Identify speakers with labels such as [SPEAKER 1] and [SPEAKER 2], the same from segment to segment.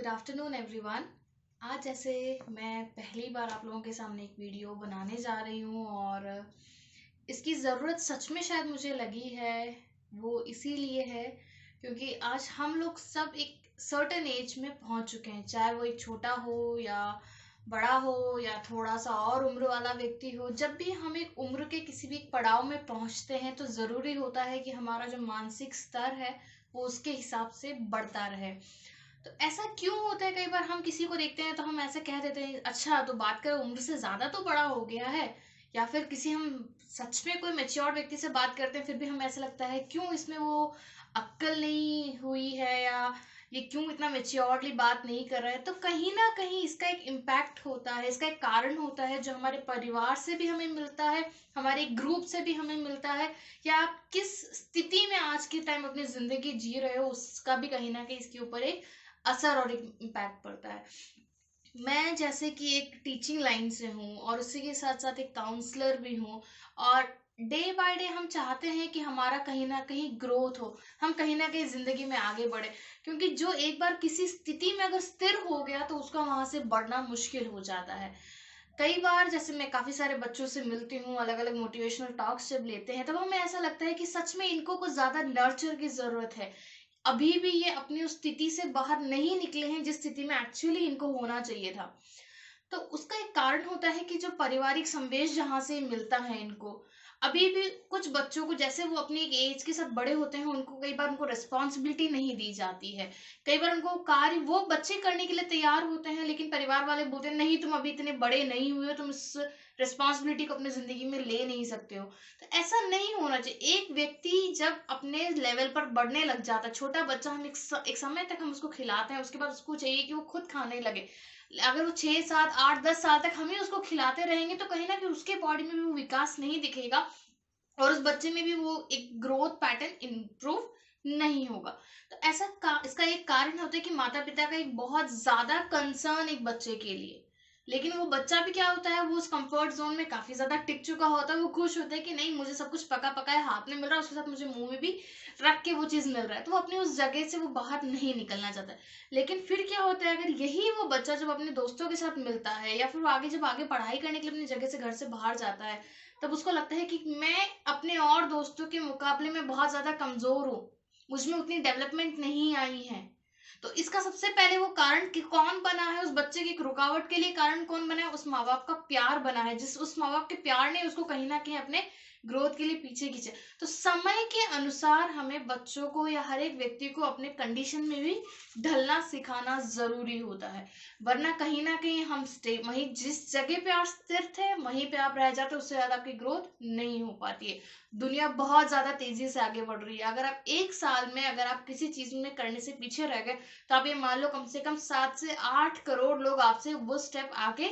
[SPEAKER 1] Good afternoon everyone. आज जैसे मैं पहली बार आप लोगों के सामने एक वीडियो बनाने जा रही हूँ और इसकी ज़रूरत सच में शायद मुझे लगी है। वो इसीलिए है क्योंकि आज हम लोग सब एक सर्टेन एज में पहुंच चुके हैं, चाहे वो एक छोटा हो या बड़ा हो या थोड़ा सा और उम्र वाला व्यक्ति हो। जब भी हम एक उम्र के किसी भी पड़ाव में पहुंचते हैं तो ज़रूरी होता है कि हमारा जो मानसिक स्तर है वो उसके हिसाब से बढ़ता रहे। तो ऐसा क्यों होता है, कई बार हम किसी को देखते हैं तो हम ऐसे कह देते हैं अच्छा तो बात करें उम्र से ज्यादा तो बड़ा हो गया है, या फिर किसी हम सच में कोई मेच्योर व्यक्ति से बात करते हैं फिर भी हमें ऐसा लगता है क्यों इसमें वो अक्कल नहीं हुई है या ये क्यों इतना मेच्योरली बात नहीं कर रहा है। तो कहीं ना कहीं इसका एक इम्पैक्ट होता है, इसका एक कारण होता है जो हमारे परिवार से भी हमें मिलता है, हमारे ग्रुप से भी हमें मिलता है, या आप किस स्थिति में आज के टाइम अपनी जिंदगी जी रहे हो उसका भी कहीं ना कहीं इसके ऊपर एक असर और एक इम्पैक्ट पड़ता है। मैं जैसे कि एक टीचिंग लाइन से हूँ और उसी के साथ साथ एक काउंसलर भी हूँ, और डे बाय डे हम चाहते हैं कि हमारा कहीं ना कहीं ग्रोथ हो, हम कहीं ना कहीं जिंदगी में आगे बढ़े। क्योंकि जो एक बार किसी स्थिति में अगर स्थिर हो गया तो उसका वहां से बढ़ना मुश्किल हो जाता है। कई बार जैसे मैं काफी सारे बच्चों से मिलती हूँ, अलग अलग मोटिवेशनल टॉक्स जब लेते हैं तब हमें ऐसा लगता है कि सच में इनको कुछ ज्यादा नर्चर की जरूरत है। अभी भी ये अपनी उस स्थिति से बाहर नहीं निकले हैं जिस स्थिति में एक्चुअली इनको होना चाहिए था। तो उसका एक कारण होता है कि जो पारिवारिक संदेश जहां से मिलता है इनको, अभी भी कुछ बच्चों को जैसे वो अपनी एक एज के साथ बड़े होते हैं उनको कई बार उनको रिस्पॉन्सिबिलिटी नहीं दी जाती है। कई बार उनको कार्य वो बच्चे करने के लिए तैयार होते हैं लेकिन परिवार वाले बोलते हैं नहीं तुम अभी इतने बड़े नहीं हुए हो, तुम इस रिस्पॉन्सिबिलिटी को अपनी जिंदगी में ले नहीं सकते हो। तो ऐसा नहीं होना चाहिए। एक व्यक्ति जब अपने लेवल पर बढ़ने लग जाता है, छोटा बच्चा हम एक समय तक हम उसको खिलाते हैं, उसके बाद उसको चाहिए कि वो खुद खाने लगे। अगर वो 6 7 8 10 साल तक हम ही उसको खिलाते रहेंगे तो कहीं ना कहीं उसके बॉडी में भी वो विकास नहीं दिखेगा और उस बच्चे में भी वो एक ग्रोथ पैटर्न इम्प्रूव नहीं होगा। तो इसका एक कारण होता है कि माता पिता का एक बहुत ज्यादा कंसर्न एक बच्चे के लिए। लेकिन वो बच्चा भी क्या होता है, वो उस कंफर्ट जोन में काफी ज्यादा टिक चुका होता है, वो खुश होता है कि नहीं मुझे सब कुछ पका पका है हाथ में मिल रहा है, उसके साथ मुझे मुंह में भी रख के वो चीज मिल रहा है, तो वो अपनी उस जगह से वो बाहर नहीं निकलना चाहता है। लेकिन फिर क्या होता है, अगर यही वो बच्चा जब अपने दोस्तों के साथ मिलता है या फिर वो जब आगे पढ़ाई करने के लिए अपनी जगह से घर से बाहर जाता है, तब उसको लगता है कि मैं अपने और दोस्तों के मुकाबले में बहुत ज्यादा कमजोर हूँ, मुझमें उतनी डेवलपमेंट नहीं आई है। तो इसका सबसे पहले वो कारण कि कौन बना है, उस बच्चे की रुकावट के लिए कारण कौन बना है, उस माँ बाप का प्यार बना है, जिस उस माँ बाप के प्यार ने उसको कहीं ना कहीं अपने ग्रोथ के लिए पीछे खींचे। तो समय के अनुसार हमें बच्चों को या हर एक व्यक्ति को अपने कंडीशन में भी ढलना सिखाना जरूरी होता है। वरना कहीं ना कहीं हम वहीं जिस जगह पे आप स्थिर थे वहीं पे आप रह जाते, उससे ज्यादा आपकी ग्रोथ नहीं हो पाती है। दुनिया बहुत ज्यादा तेजी से आगे बढ़ रही है। अगर आप एक साल में अगर आप किसी चीज में करने से पीछे रह गए तो आप ये मान लो कम से कम 7 से 8 करोड़ लोग आपसे वो स्टेप आगे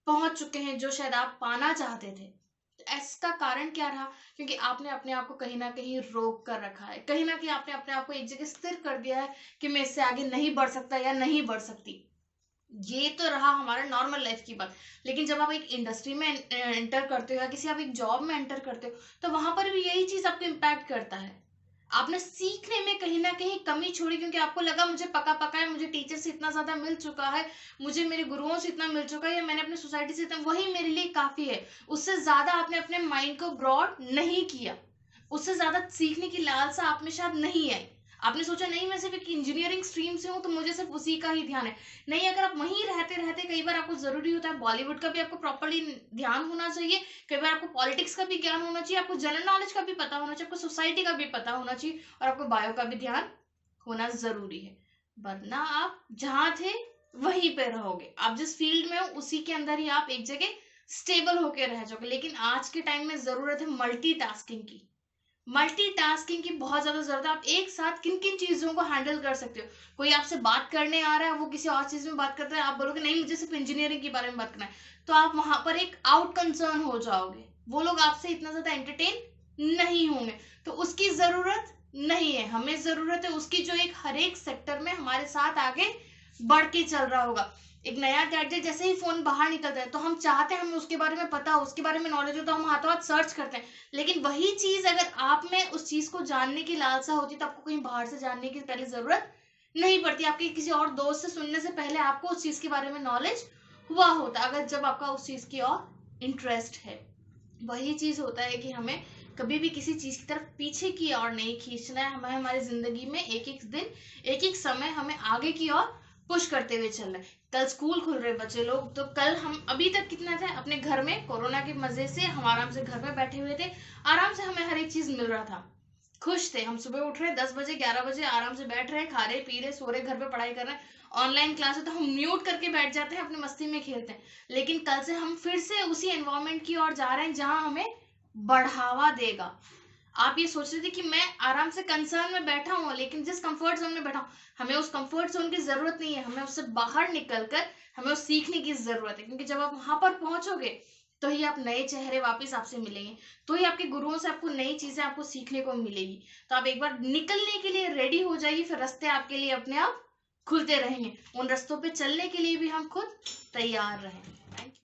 [SPEAKER 1] पहुंच चुके हैं जो शायद आप पाना चाहते थे। तो इसका कारण क्या रहा, क्योंकि आपने अपने आप को कहीं ना कहीं रोक कर रखा है, कहीं ना कहीं आपने अपने आप को एक जगह स्थिर कर दिया है कि मैं इससे आगे नहीं बढ़ सकता या नहीं बढ़ सकती। ये तो रहा हमारा नॉर्मल लाइफ की बात। लेकिन जब आप एक इंडस्ट्री में एंटर करते हो या किसी आप एक जॉब में एंटर करते हो तो वहां पर भी यही चीज आपको इम्पैक्ट करता है। आपने सीखने में कहीं ना कहीं कमी छोड़ी क्योंकि आपको लगा मुझे पका पका है, मुझे टीचर से इतना ज्यादा मिल चुका है, मुझे मेरे गुरुओं से इतना मिल चुका है, या मैंने अपनी सोसाइटी से इतना, वही मेरे लिए काफी है। उससे ज्यादा आपने अपने माइंड को ब्रॉड नहीं किया, उससे ज्यादा सीखने की लालसा आप में शायद नहीं आई। आपने सोचा नहीं मैं सिर्फ एक इंजीनियरिंग स्ट्रीम से हूं तो मुझे सिर्फ उसी का ही ध्यान है। नहीं, अगर आप वहीं रहते रहते कई बार आपको जरूरी होता है बॉलीवुड का भी आपको प्रॉपरली ध्यान होना चाहिए, कई बार आपको पॉलिटिक्स का भी ज्ञान होना चाहिए, आपको जनरल नॉलेज का भी पता होना चाहिए, आपको सोसाइटी का भी पता होना चाहिए और आपको बायो का भी ध्यान होना जरूरी है। वरना आप जहां थे वहीं पे रहोगे, आप जिस फील्ड में हो उसी के अंदर ही आप एक जगह स्टेबल होकर रह जाओगे। लेकिन आज के टाइम में जरूरत है मल्टीटास्किंग की। मल्टीटास्किंग की बहुत ज्यादा जरूरत है। आप एक साथ किन किन चीजों को हैंडल कर सकते हो। कोई आपसे बात करने आ रहा है, वो किसी और चीज में बात करता है, आप बोलोगे नहीं मुझे सिर्फ इंजीनियरिंग के बारे में बात करना है, तो आप वहां पर एक आउट कंसर्न हो जाओगे, वो लोग आपसे इतना ज्यादा एंटरटेन नहीं होंगे। तो उसकी जरूरत नहीं है, हमें जरूरत है उसकी जो एक हर एक सेक्टर में हमारे साथ आगे बढ़ के चल रहा होगा। एक नया गैजेट जैसे ही फोन बाहर निकलता है तो हम चाहते हैं हमें उसके बारे में पता हो, उसके बारे में नॉलेज हो, तो हम हाथों हाथ सर्च करते हैं। लेकिन वही चीज अगर आप में उस चीज को जानने की लालसा होती तो आपको कहीं बाहर से जानने की पहले जरूरत नहीं पड़ती, आपके किसी और दोस्त से सुनने से पहले आपको उस चीज के बारे में नॉलेज हुआ होता, अगर जब आपका उस चीज की और इंटरेस्ट है। वही चीज होता है कि हमें कभी भी किसी चीज की तरफ पीछे की ओर नहीं खींचना है, हमें हमारी जिंदगी में एक एक दिन एक एक समय हमें आगे की ओर पुश करते हुए चलना है। कल स्कूल खुल रहे बच्चे लोग, तो कल हम अभी तक कितना थे अपने घर में, कोरोना के मजे से हम आराम से घर में बैठे हुए थे, आराम से हमें हर एक चीज मिल रहा था, खुश थे हम। सुबह उठ रहे 10 बजे 11 बजे, आराम से बैठ रहे, खा रहे पी रहे सो रहे, घर पे पढ़ाई कर रहे हैं। ऑनलाइन क्लास है तो हम म्यूट करके बैठ जाते हैं, अपनी मस्ती में खेलते हैं। लेकिन कल से हम फिर से उसी एनवायरमेंट की ओर जा रहे हैं जहां हमें बढ़ावा देगा। आप ये सोच रहे थे कि मैं आराम से कंसर्न में बैठा हूँ, लेकिन जिस कंफर्ट जोन में बैठा हूँ, हमें उस कंफर्ट जोन की जरूरत नहीं है, हमें उससे बाहर निकलकर हमें उस सीखने की जरूरत है। क्योंकि जब आप वहां पर पहुंचोगे तो ही आप नए चेहरे वापस आपसे मिलेंगे, तो ही आपके गुरुओं से आपको नई चीजें आपको सीखने को मिलेगी। तो आप एक बार निकलने के लिए रेडी हो जाइए, फिर रास्ते आपके लिए अपने आप खुलते रहेंगे। उन रास्तों पे चलने के लिए भी हम खुद तैयार रहें।